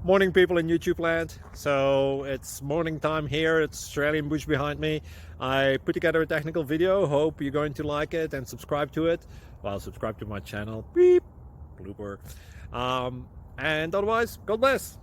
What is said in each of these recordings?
Morning, people in YouTube land. So it's morning time here. It's Australian bush behind me. I put together a technical video. Hope you're going to like it and subscribe to it. Well, subscribe to my channel. Beep. Blooper. And otherwise, God bless.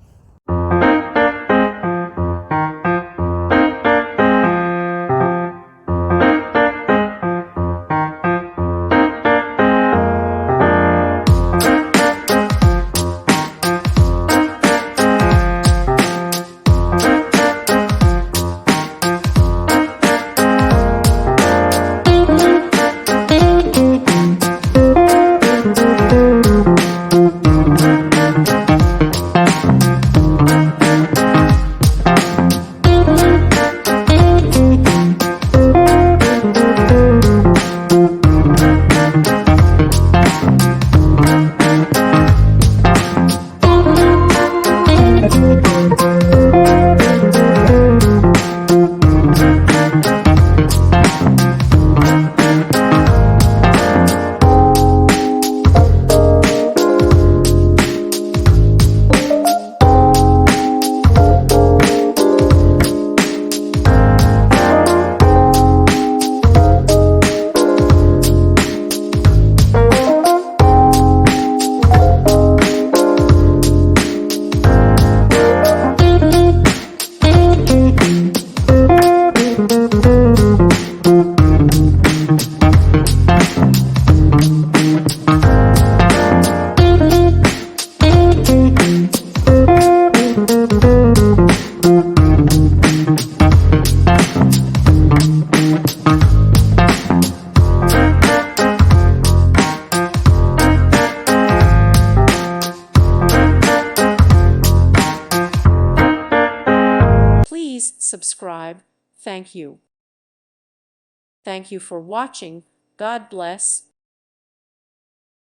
Please subscribe. Thank you. Thank you for watching. God bless.